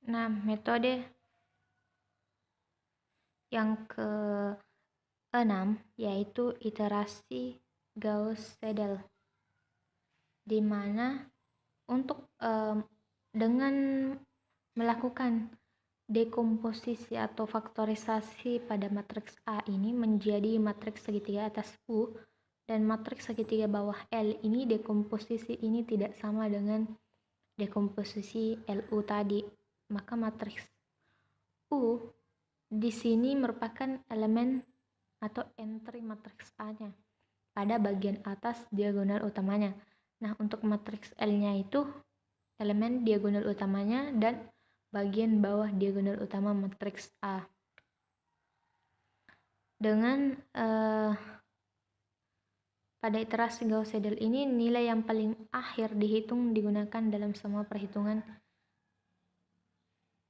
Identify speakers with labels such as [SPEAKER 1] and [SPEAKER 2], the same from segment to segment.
[SPEAKER 1] Nah, metode yang ke-6 yaitu iterasi Gauss-Seidel, di mana untuk dengan melakukan dekomposisi atau faktorisasi pada matriks A ini menjadi matriks segitiga atas U dan matriks segitiga bawah L ini, dekomposisi ini tidak sama dengan dekomposisi LU tadi. Maka matriks U di sini merupakan elemen atau entry matriks A-nya pada bagian atas diagonal utamanya. Nah, untuk matriks L-nya itu elemen diagonal utamanya dan bagian bawah diagonal utama matriks A. Dengan pada iterasi Gauss-Seidel ini, nilai yang paling akhir dihitung digunakan dalam semua perhitungan.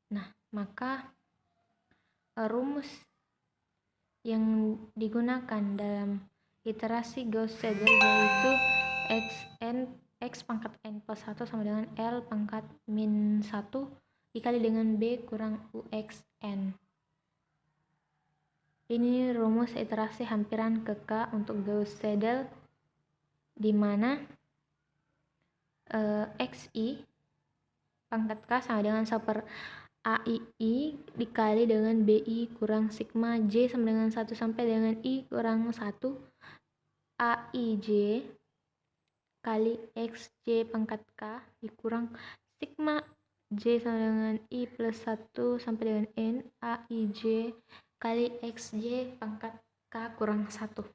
[SPEAKER 1] Nah, maka rumus yang digunakan dalam iterasi Gauss-Seidel yaitu x pangkat n plus 1 sama dengan L pangkat min 1 dikali dengan B kurang UXN. Ini rumus iterasi hampiran ke K untuk Gauss-Seidel, di mana XI pangkat K sama dengan 1 per AII dikali dengan BI kurang sigma J sama dengan 1 sampai dengan I kurang 1 AIJ kali XJ pangkat K dikurang sigma J sama dengan I plus 1 sampai dengan N AIJ kali XJ pangkat K kurang 1.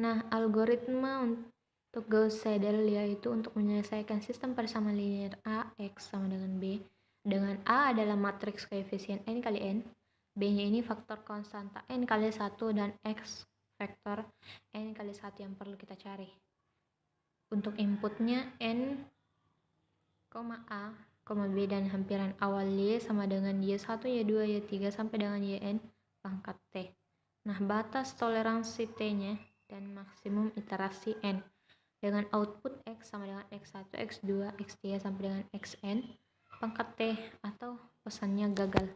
[SPEAKER 1] Nah, algoritma untuk Gauss-Seidel yaitu untuk menyelesaikan sistem persamaan linear A, X sama dengan B, dengan A adalah matriks koefisien N kali N, B-nya ini faktor konstanta N kali 1, dan X vektor N kali 1 yang perlu kita cari. Untuk inputnya N, A, B, dan hampiran awal Y sama dengan Y1, Y2, Y3 sampai dengan Yn pangkat T. Nah, batas toleransi T-nya dan maksimum iterasi N dengan output X sama dengan X1, X2, X3 sampai dengan Xn pangkat T atau pesannya gagal.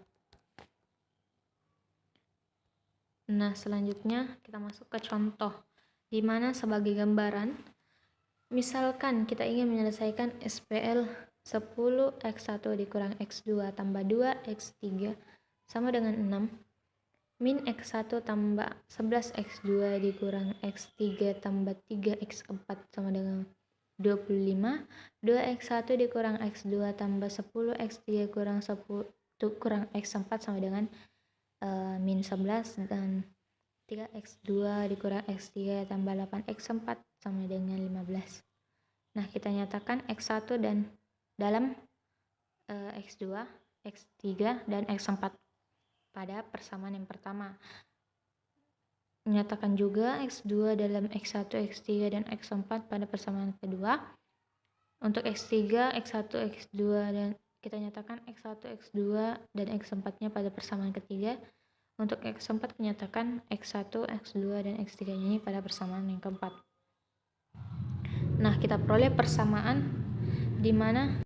[SPEAKER 1] Nah, selanjutnya kita masuk ke contoh, di mana sebagai gambaran, misalkan kita ingin menyelesaikan SPL 10 X1 dikurang X2 tambah 2 X3 sama dengan 6, min X1 tambah 11 X2 dikurang X3 tambah 3 X4 sama dengan 25, 2x1 dikurang x2 tambah 10 x3 kurang 10 kurang x4 sama dengan min 11, dan 3x2 dikurang x3 tambah 8x4 sama dengan 15. Nah, kita nyatakan x1 dan dalam x2, x3, dan x4 pada persamaan yang pertama. Menyatakan juga X2 dalam X1, X3, dan X4 pada persamaan kedua. Untuk X3, X1, X2, dan kita nyatakan X1, X2, dan X4-nya pada persamaan ketiga. Untuk X4 menyatakan X1, X2, dan X3 ini pada persamaan yang keempat. Nah, kita peroleh persamaan di mana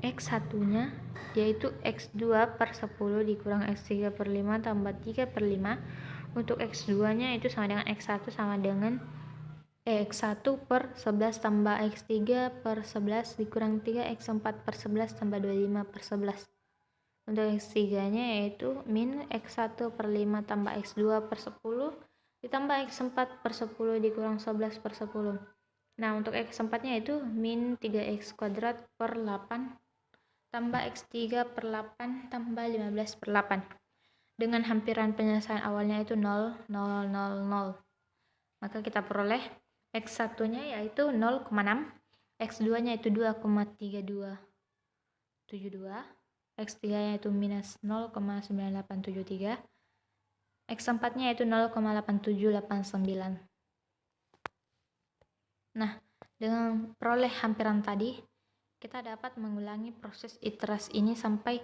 [SPEAKER 1] X1-nya yaitu X2 per 10 dikurang X3 per 5 tambah 3 per 5. Untuk X2-nya itu sama dengan X1 sama dengan X1 per 11 tambah X3 per 11 dikurang 3 X4 per 11 tambah 25 per 11. Untuk X3-nya yaitu min X1 per 5 tambah X2 per 10 ditambah X4 per 10 dikurang 11 per 10. Nah, untuk X4-nya itu min 3X kuadrat per 8 tambah X3 per 8 tambah 15 per 8. Dengan hampiran penyelesaian awalnya itu 0, 0, 0, 0. Maka kita peroleh X1-nya yaitu 0,6, X2-nya itu 2,3272, X3-nya itu minus 0,9873, X4-nya itu 0,8789. Nah, dengan peroleh hampiran tadi, kita dapat mengulangi proses iterasi ini sampai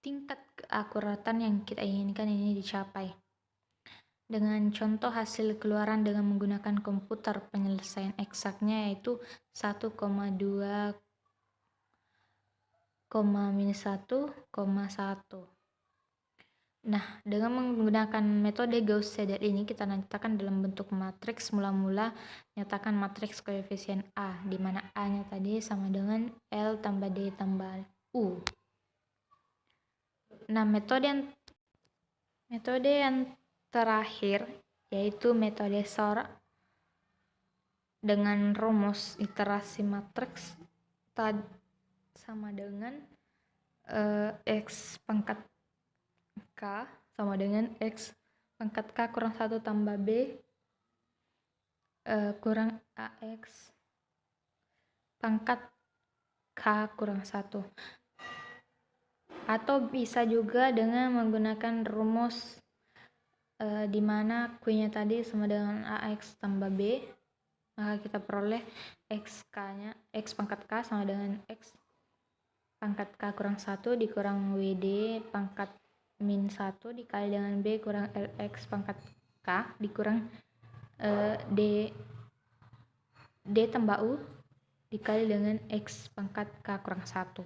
[SPEAKER 1] tingkat keakuratan yang kita inginkan ini dicapai. Dengan contoh hasil keluaran dengan menggunakan komputer, penyelesaian eksaknya yaitu 1,2 minus 1, 1. Nah, dengan menggunakan metode Gauss-Seidel ini, kita nyatakan dalam bentuk matriks mula-mula, nyatakan matriks koefisien A, di mana A-nya tadi sama dengan L tambah D tambah U. Nah, metode yang terakhir, yaitu metode SOR dengan rumus iterasi matriks sama dengan X pangkat K sama dengan X pangkat K kurang 1 tambah B kurang AX pangkat K kurang 1. Atau bisa juga dengan menggunakan rumus di mana Q-nya tadi sama dengan AX tambah B, maka kita peroleh X pangkat K sama dengan X pangkat K kurang 1 dikurang WD pangkat min 1 dikali dengan B kurang LX pangkat K dikurang D tambah U dikali dengan X pangkat K kurang 1.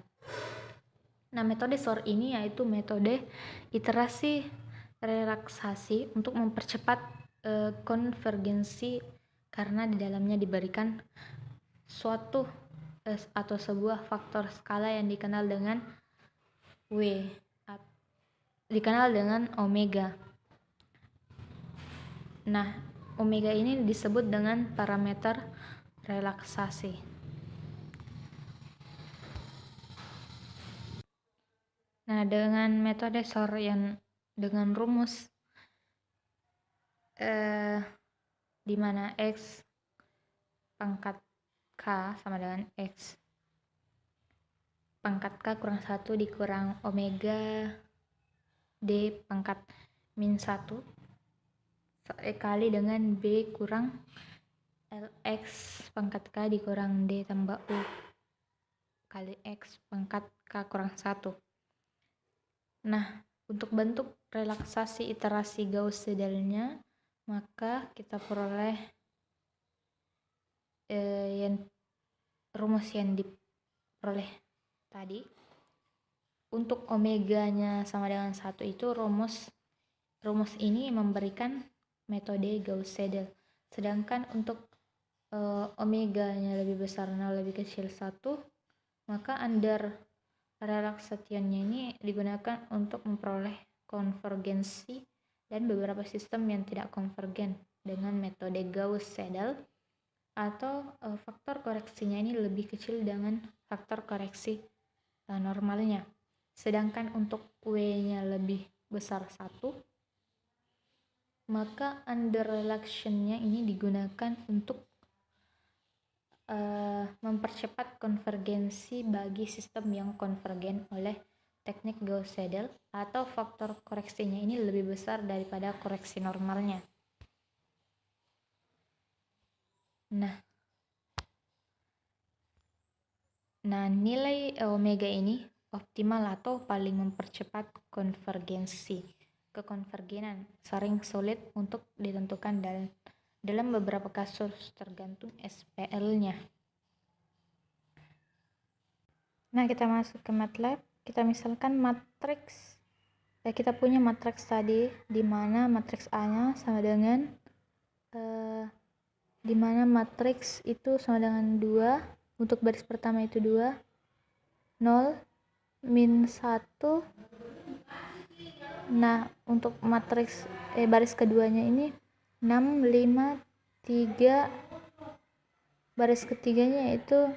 [SPEAKER 1] Nah, metode SOR ini yaitu metode iterasi relaksasi untuk mempercepat konvergensi karena di dalamnya diberikan suatu atau sebuah faktor skala yang dikenal dengan W, dikenal dengan omega. Nah, omega ini disebut dengan parameter relaksasi. Nah, dengan metode SOR yang dengan rumus di mana X pangkat K sama dengan X pangkat K kurang 1 dikurang omega D pangkat min 1 kali dengan B kurang LX pangkat K dikurang D tambah U kali X pangkat K kurang 1. Nah, untuk bentuk relaksasi iterasi Gauss-Seidelnya, maka kita peroleh rumus yang diperoleh tadi. Untuk omeganya sama dengan 1 itu rumus ini memberikan metode Gauss-Seidel. Sedangkan untuk omeganya lebih besar 0 lebih kecil 1, maka under relaksationnya ini digunakan untuk memperoleh konvergensi dan beberapa sistem yang tidak konvergen dengan metode Gauss-Seidel, atau faktor koreksinya ini lebih kecil dengan faktor koreksi normalnya. Sedangkan untuk W-nya lebih besar 1, maka under relaxation-nya ini digunakan untuk mempercepat konvergensi bagi sistem yang konvergen oleh teknik Gauss-Seidel, atau faktor koreksinya ini lebih besar daripada koreksi normalnya. Nah, nilai omega ini optimal atau paling mempercepat konvergensi. Kekonvergenan sering sulit untuk ditentukan dalam beberapa kasus tergantung SPL-nya. Nah, kita masuk ke MATLAB. Kita misalkan matriks, kita punya matriks tadi di mana matriks A-nya sama dengan di mana matriks itu sama dengan 2, untuk baris pertama itu 2, 0, min 1. Nah, untuk matriks baris keduanya ini 6, 5, 3, baris ketiganya itu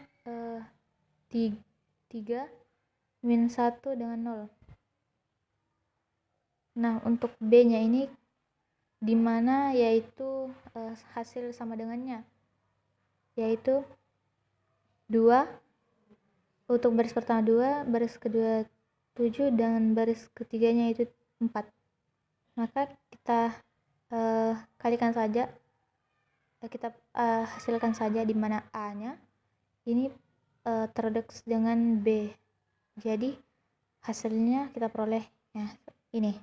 [SPEAKER 1] 3, min 1 dengan 0. Nah, untuk B-nya ini di mana yaitu hasil sama dengannya, yaitu 2, untuk baris pertama 2, baris kedua 7, dan baris ketiganya itu 4. Maka kita kalikan saja, kita hasilkan saja di mana A-nya ini terdekat dengan B. Jadi hasilnya kita peroleh ini.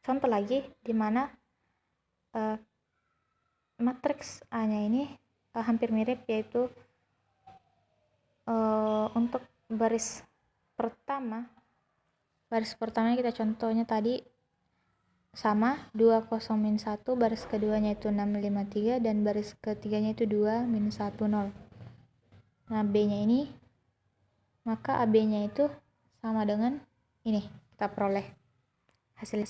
[SPEAKER 1] Contoh lagi di mana matriks A-nya ini hampir mirip, yaitu Untuk baris pertamanya kita contohnya tadi sama 20 min 1, baris keduanya itu 653 dan baris ketiganya itu 2 min 1 0. Nah B nya ini, maka AB nya itu sama dengan ini, kita peroleh hasil